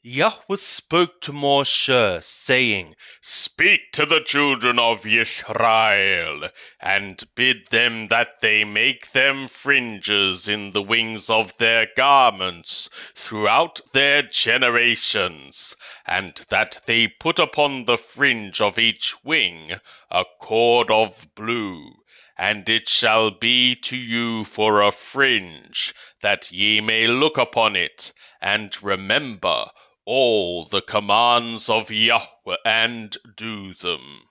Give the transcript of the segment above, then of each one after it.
Yahweh spoke to Moshe, saying, Speak to the children of Israel, and bid them that they make them fringes in the wings of their garments throughout their generations, and that they put upon the fringe of each wing a cord of blue. And it shall be to you for a fringe, that ye may look upon it, and remember all the commands of Yahweh, and do them,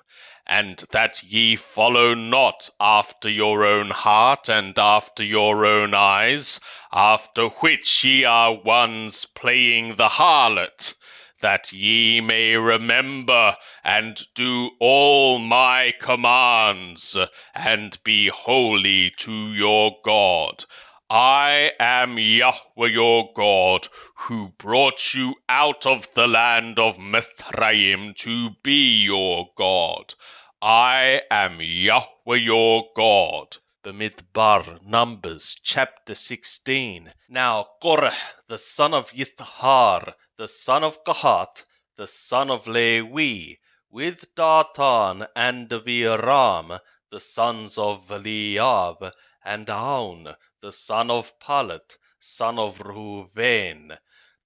and that ye follow not after your own heart and after your own eyes, after which ye are ones playing the harlot, that ye may remember and do all my commands, and be holy to your God. I am Yahweh your God, who brought you out of the land of Mithraim to be your God. I am Yahweh your God. Bamidbar, Numbers, chapter 16. Now Korah, the son of Yithhar, the son of Qahath, the son of Lewi, with Dathan and Abiram, the sons of Eliab, and Aun, the son of Palet, son of Reuben,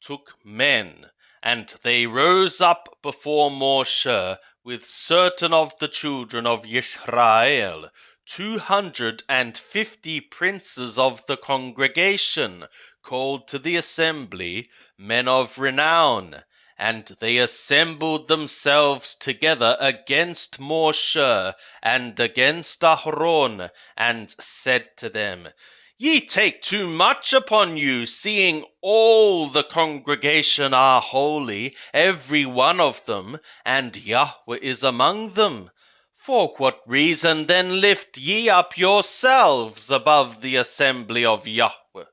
took men, and they rose up before Moshe with certain of the children of Israel, 250 princes of the congregation, called to the assembly, men of renown. And they assembled themselves together against Moshe and against Aharon, and said to them, Ye take too much upon you, seeing all the congregation are holy, every one of them, and Yahweh is among them. For what reason then lift ye up yourselves above the assembly of Yahweh?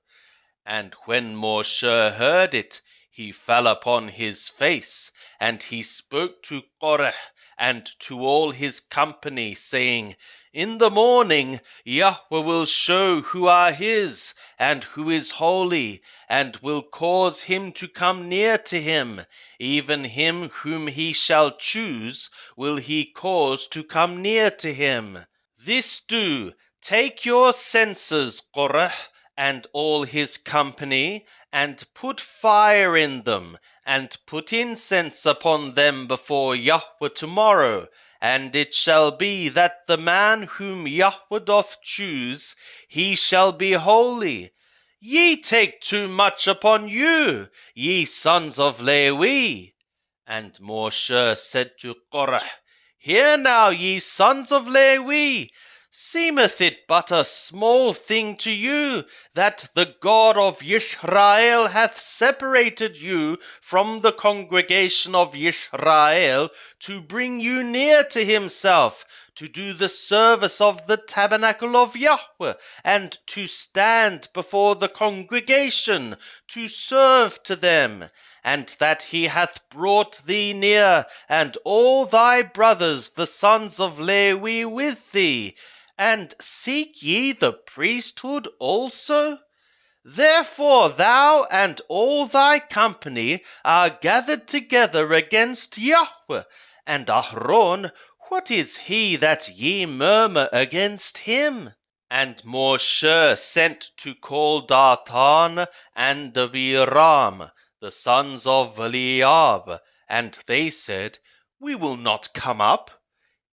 And when Moshe heard it, he fell upon his face, and he spoke to Korah and to all his company, saying, In the morning Yahweh will show who are his, and who is holy, and will cause him to come near to him. Even him whom he shall choose will he cause to come near to him. This do, take your censers, Korah, and all his company, and put fire in them, and put incense upon them before Yahweh tomorrow. And it shall be that the man whom Yahweh doth choose, he shall be holy. Ye take too much upon you, ye sons of Lewi. And Moshe said to Korah, Hear now, ye sons of Lewi, seemeth it but a small thing to you that the God of Israel hath separated you from the congregation of Israel to bring you near to himself, to do the service of the tabernacle of Yahweh, and to stand before the congregation, to serve to them, and that he hath brought thee near, and all thy brothers the sons of Lewi with thee, and seek ye the priesthood also? Therefore thou and all thy company are gathered together against Yahweh, and Aharon, what is he that ye murmur against him? And Moshe sent to call Dathan and Abiram, the sons of Eliab, and they said, We will not come up.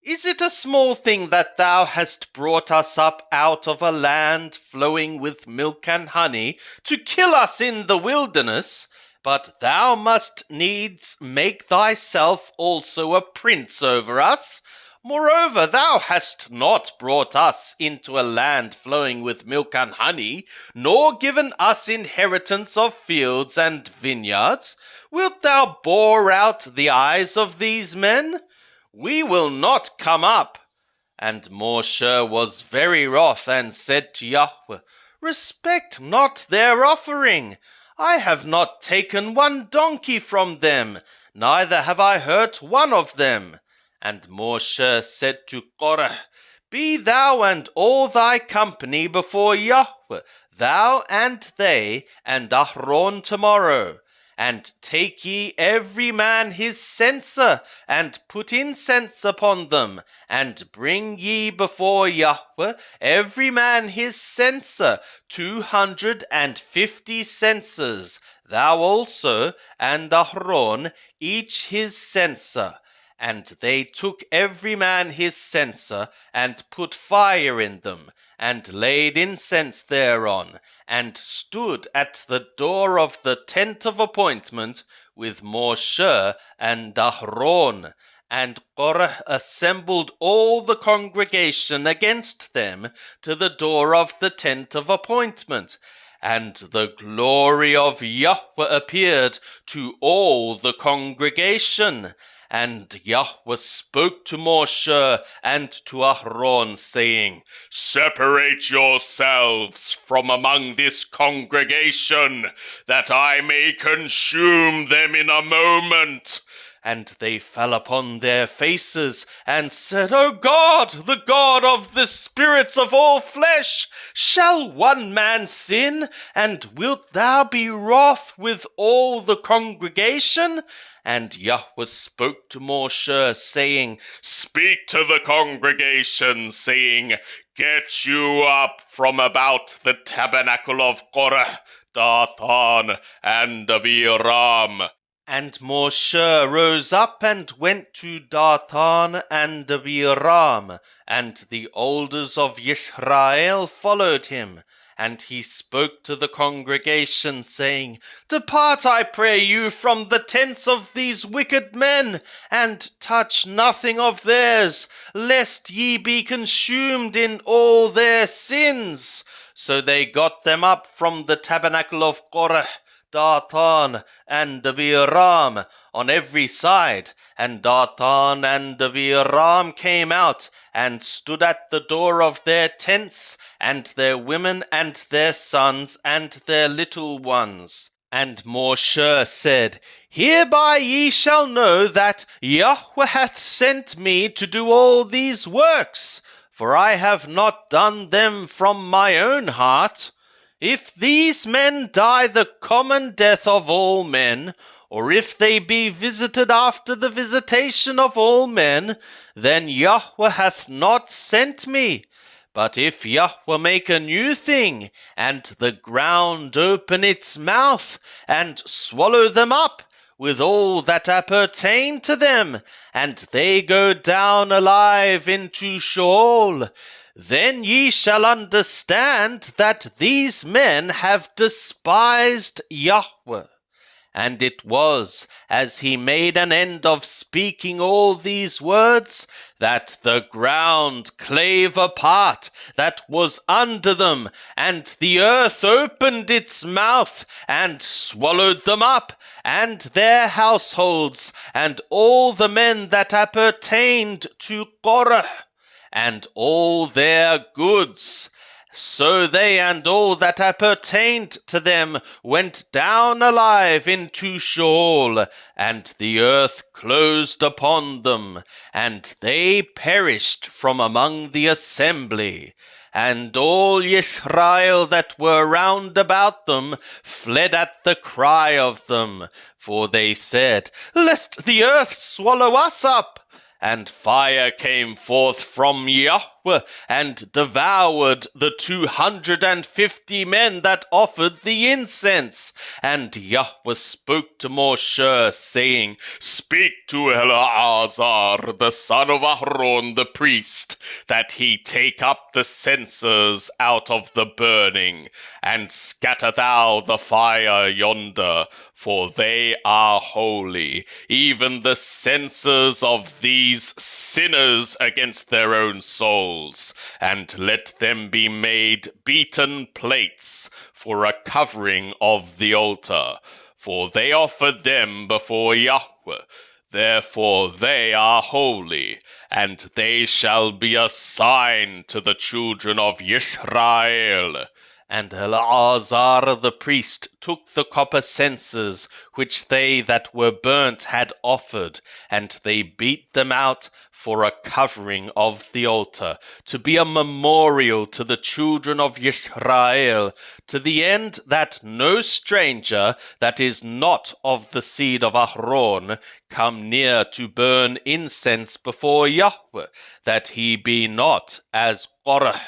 Is it a small thing that thou hast brought us up out of a land flowing with milk and honey, to kill us in the wilderness? But thou must needs make thyself also a prince over us. Moreover, thou hast not brought us into a land flowing with milk and honey, nor given us inheritance of fields and vineyards. Wilt thou bore out the eyes of these men? We will not come up. And Moshe was very wroth, and said to Yahweh, Respect not their offering. I have not taken one donkey from them, neither have I hurt one of them. And Moshe said to Korah, Be thou and all thy company before Yahweh, thou and they, and Aharon tomorrow. and take ye every man his censer, and put incense upon them, and bring ye before Yahweh every man his censer, 250 censers, thou also, and Aharon, each his censer. And they took every man his censer, and put fire in them, and laid incense thereon, and stood at the door of the tent of appointment with Moshe and Aharon. And Korah assembled all the congregation against them to the door of the tent of appointment. And the glory of Yahweh appeared to all the congregation. And Yahweh spoke to Moshe and to Aharon, saying, Separate yourselves from among this congregation, that I may consume them in a moment. And they fell upon their faces, and said, O God, the God of the spirits of all flesh, shall one man sin, and wilt thou be wroth with all the congregation? And Yahweh spoke to Moshe, saying, Speak to the congregation, saying, Get you up from about the tabernacle of Korah, Dathan, and Abiram. And Moshe rose up and went to Dathan and Abiram, and the elders of Israel followed him. And he spoke to the congregation, saying, Depart, I pray you, from the tents of these wicked men, and touch nothing of theirs, lest ye be consumed in all their sins. So they got them up from the tabernacle of Korah, Dathan and Abiram on every side, and Dathan and Abiram came out and stood at the door of their tents, and their women and their sons and their little ones. And Moshe said, Hereby ye shall know that Yahweh hath sent me to do all these works, for I have not done them from my own heart. If these men die the common death of all men, or if they be visited after the visitation of all men, then Yahweh hath not sent me. But if Yahweh make a new thing, and the ground open its mouth, and swallow them up, with all that appertain to them, and they go down alive into Sheol, then ye shall understand that these men have despised Yahweh. And it was, as he made an end of speaking all these words, that the ground clave apart that was under them, and the earth opened its mouth, and swallowed them up, and their households, and all the men that appertained to Korah, and all their goods. So they and all that appertained to them went down alive into Sheol, and the earth closed upon them, and they perished from among the assembly. And all Israel that were round about them fled at the cry of them, for they said, Lest the earth swallow us up. And fire came forth from Yahweh, and devoured the 250 men that offered the incense. And Yahweh spoke to Moshe, saying, Speak to Eleazar, the son of Aharon the priest, that he take up the censers out of the burning, and scatter thou the fire yonder, for they are holy, even the censers of these sinners against their own souls, and let them be made beaten plates for a covering of the altar, for they offered them before Yahweh. Therefore they are holy, and they shall be a sign to the children of Israel. And Eleazar the priest took the copper censers which they that were burnt had offered, and they beat them out for a covering of the altar, to be a memorial to the children of Israel, to the end that no stranger that is not of the seed of Aaron come near to burn incense before Yahweh, that he be not as Korah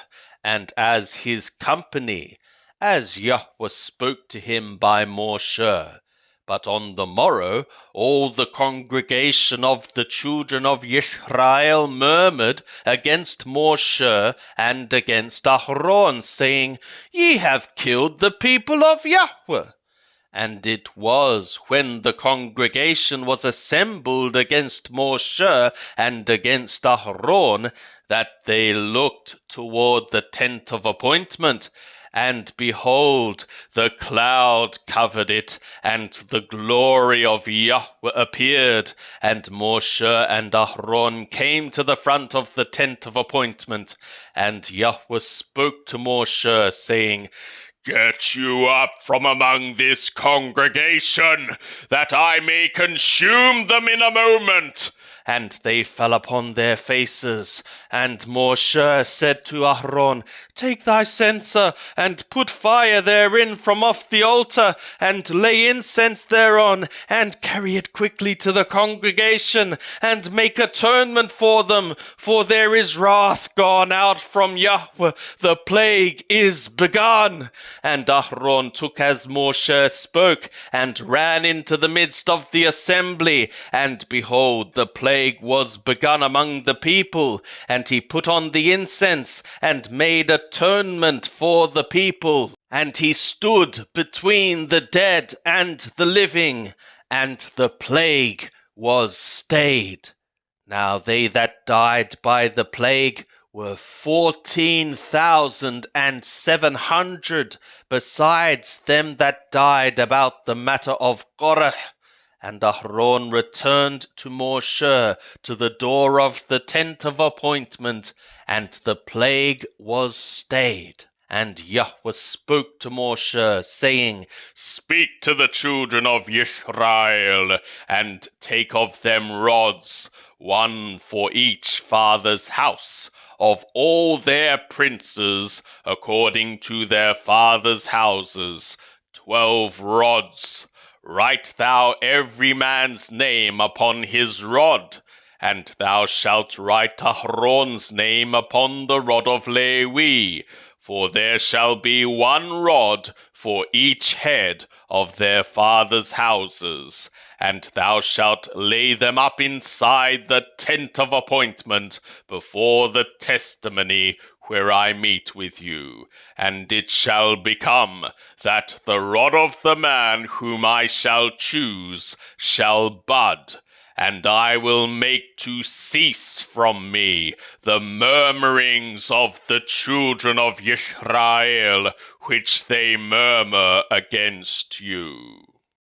and as his company, as Yahweh spoke to him by Moshe. But on the morrow all the congregation of the children of Israel murmured against Moshe and against Aaron, saying, Ye have killed the people of Yahweh. And it was when the congregation was assembled against Moshe and against Aaron that they looked toward the tent of appointment, and behold, the cloud covered it, and the glory of Yahweh appeared. And Moshe and Aaron came to the front of the tent of appointment, and Yahweh spoke to Moshe, saying, Get you up from among this congregation, that I may consume them in a moment. And they fell upon their faces. And Moshe said to Aaron, Take thy censer, and put fire therein from off the altar, and lay incense thereon, and carry it quickly to the congregation, and make atonement for them, for there is wrath gone out from Yahweh, the plague is begun. And Aaron took as Moshe spoke, and ran into the midst of the assembly, and behold, the plague was begun among the people, and he put on the incense, and made atonement for the people. And he stood between the dead and the living, and the plague was stayed. Now they that died by the plague were 14,700, besides them that died about the matter of Korah. And Aaron returned to Moshe to the door of the tent of appointment, and the plague was stayed. And Yahweh spoke to Moshe, saying, Speak to the children of Israel, and take of them rods, one for each father's house, of all their princes, according to their fathers' houses, 12 rods. Write thou every man's name upon his rod, and thou shalt write Aaron's name upon the rod of Levi, for there shall be one rod for each head of their fathers' houses, and thou shalt lay them up inside the tent of appointment before the testimony where I meet with you. And it shall become that the rod of the man whom I shall choose shall bud, and I will make to cease from me the murmurings of the children of Israel, which they murmur against you.